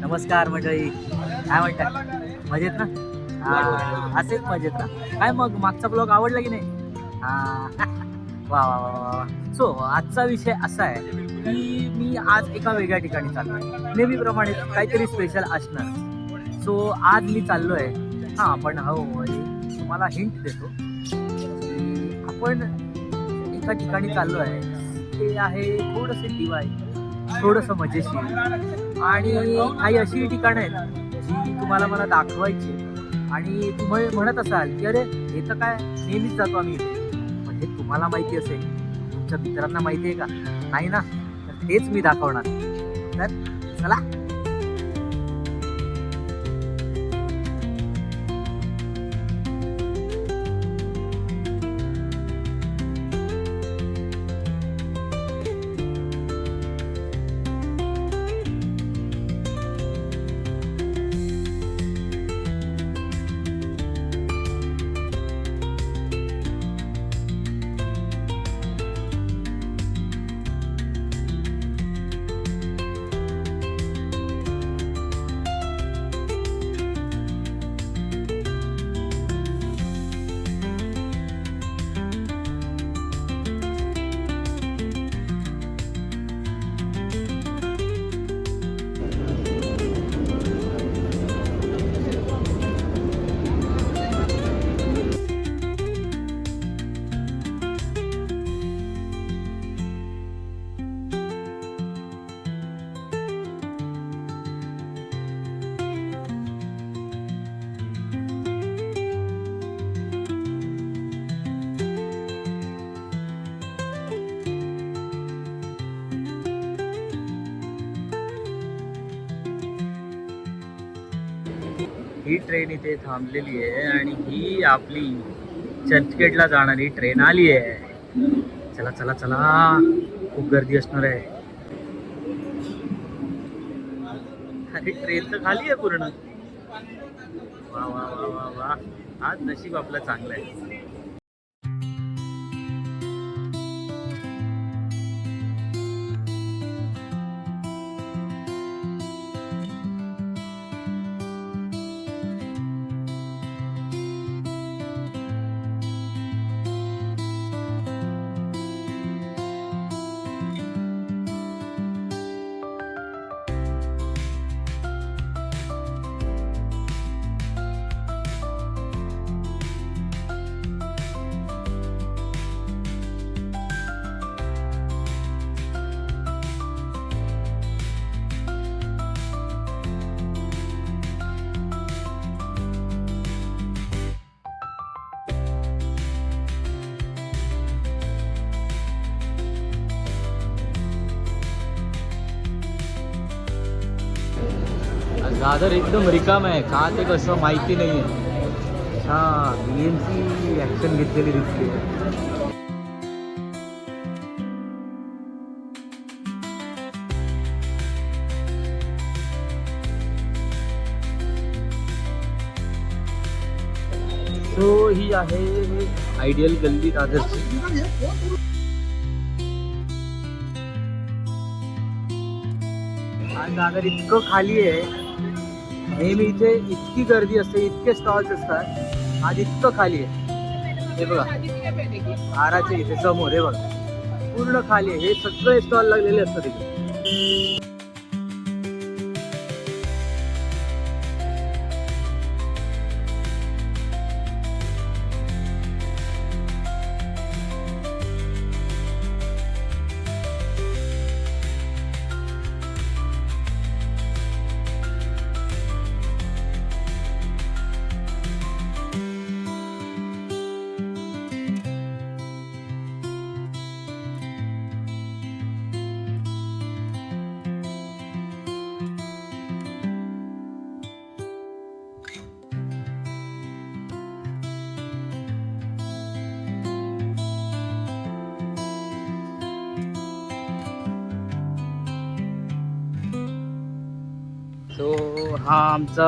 नमस्कार मंडळी, काय म्हणतात? मजेत ना? असेच मजेत ना? काय मग मागचा ब्लॉग आवडला की नाही? वा वा वा वा. सो आजचा विषय असा आहे की मी आज एका वेगळ्या ठिकाणी चाललो आहे. नेहमीप्रमाणे काहीतरी स्पेशल असणार. सो आज मी चाललो आहे. पण तुम्हाला हिंट देतो की आपण एका ठिकाणी चाललो आहे. ते आहे थोडंसं डिवाय, थोडंसं मजेशीर आणि काही अशी ठिकाणं आहेत जी तुम्हाला मला दाखवायची. आणि तुम्ही म्हणत असाल की अरे हे तर काय नेहमीच जातो आम्ही इथे, पण हे तुम्हाला माहिती असेल, तुमच्या मित्रांना माहिती आहे का? नाही ना? तर तेच मी दाखवणार. तर चला. ही ट्रेन इथे थांबलेली आहे आणि ही आपली चर्चगेटला जाणारी ट्रेन आली आहे. चला चला चला, खूप गर्दी असणार आहे. अरे ट्रेन तर खाली आहे पूर्ण. वा वा वा वा वा, आज नशीब आपलं चांगलं आहे. दादर एकदम रिकाम आहे का ते कसं माहिती नाही आहे. BMC ॲक्शन घेतलेली दिसते. सो ही आहे आयडियल गल्ली दादरची. आणि दादर इतकं खाली आहे. नेहमी इथे इतकी गर्दी असते, इतके स्टॉल्स असतात. आज इतकं खाली आहे. हे बघा आराचे इथे समोर हे बघा पूर्ण खाली आहे. हे सगळे स्टॉल लागलेले असतात इथे. सो हा आमचा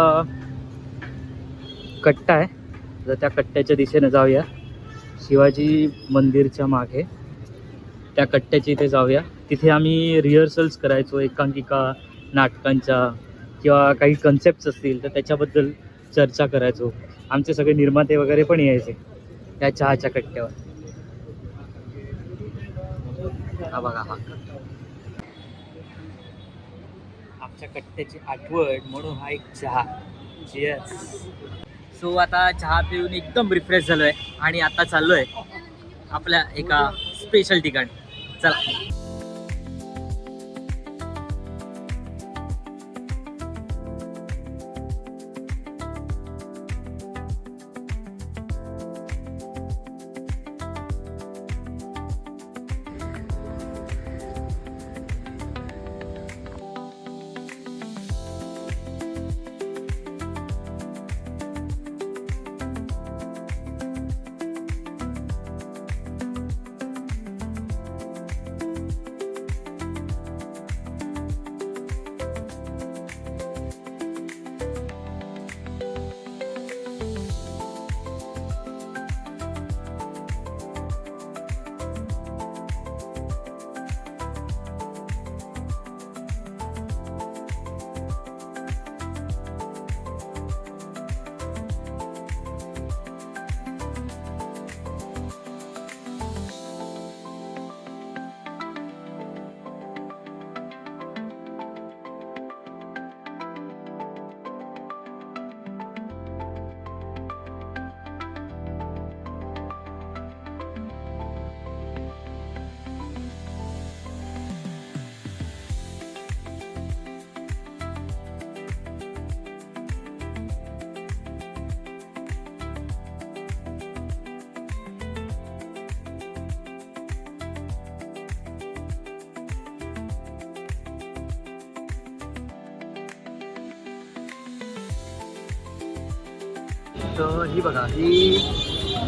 कट्टा आहे. तर त्या कट्ट्याच्या दिशेने जाऊया. शिवाजी मंदिरच्या मागे त्या कट्ट्याच्या इथे जाऊया. तिथे आम्ही रिहर्सल्स करायचो एकांकिका नाटकांच्या, किंवा काही कन्सेप्ट असतील तर त्याच्याबद्दल चर्चा करायचो. आमचे सगळे निर्माते वगैरे पण यायचे त्या चहाच्या कट्ट्यावर. हा बघा, हा आमच्या कट्ट्याची आठवण म्हणून हा एक चहा. येस. सो आता चहा पिऊन एकदम रिफ्रेश झालोय आणि आता चाललोय आपल्या एका स्पेशल ठिकाणी. चला. तर ही बघा, ही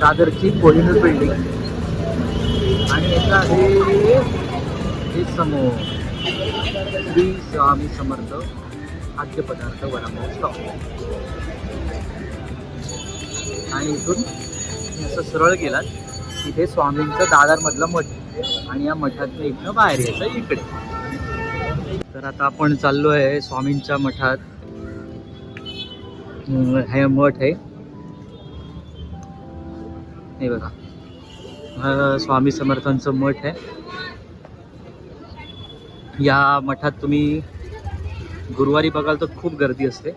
दादरची कोहिनूर बिल्डिंग आणि याचा हे समोर श्री स्वामी समर्थ खाद्यपदार्थ वडापाव स्टॉप. आणि इथून असं सरळ गेलात तिथे स्वामींचं दादरमधला मठ आणि या मठातनं इथनं बाहेर यायचं इकडे. तर आता आपण चाललो आहे स्वामींच्या मठात. हे मठ आहे, हे बघा, हा स्वामी समर्थांचं मठ आहे. या मठात तुम्ही गुरुवारी बघाल तर खूप गर्दी असते.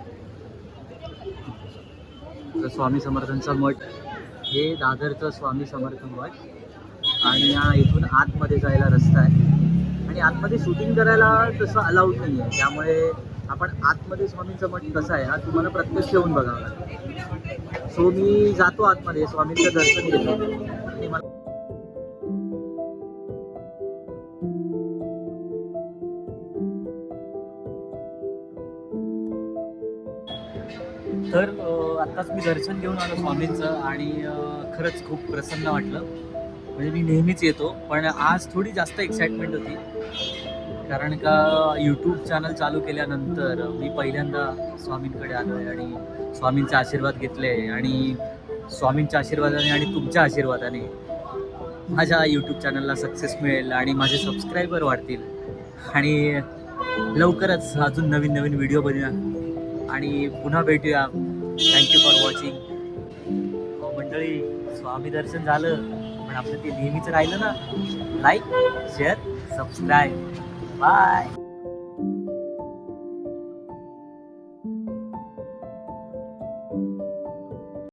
तर स्वामी समर्थांचा मठ, हे दादरचं स्वामी समर्थ मठ आणि या इथून आतमध्ये जायला रस्ता आहे. आणि आतमध्ये शूटिंग करायला तसं अलाउड नाही आहे, त्यामुळे आपण आतमध्ये स्वामींचा मठ कसा आहे हा तुम्हाला प्रत्यक्ष येऊन बघावा लागेल. सो मी जातो आतमध्ये, स्वामींचं दर्शन घेतो आणि मला तर आत्ताच मी दर्शन घेऊन आलो स्वामींचं आणि खरंच खूप प्रसन्न वाटलं. म्हणजे मी नेहमीच येतो पण आज थोडी जास्त एक्साइटमेंट होती, कारण का यूट्यूब चॅनल चालू केल्यानंतर मी पहिल्यांदा स्वामींकडे आलो आहे आणि स्वामींचे आशीर्वाद घेतले. आणि स्वामींच्या आशीर्वादाने आणि तुमच्या आशीर्वादाने माझ्या यूट्यूब चॅनलला सक्सेस मिळेल आणि माझे सबस्क्रायबर वाढतील आणि लवकरच अजून नवीन नवीन व्हिडिओ बनवूया आणि पुन्हा भेटूया. Thank you for watching. मंडळी, स्वामी दर्शन झालं पण आपलं ते नेहमीच राहिलं ना, लाईक, शेअर, सबस्क्राईब. बाय.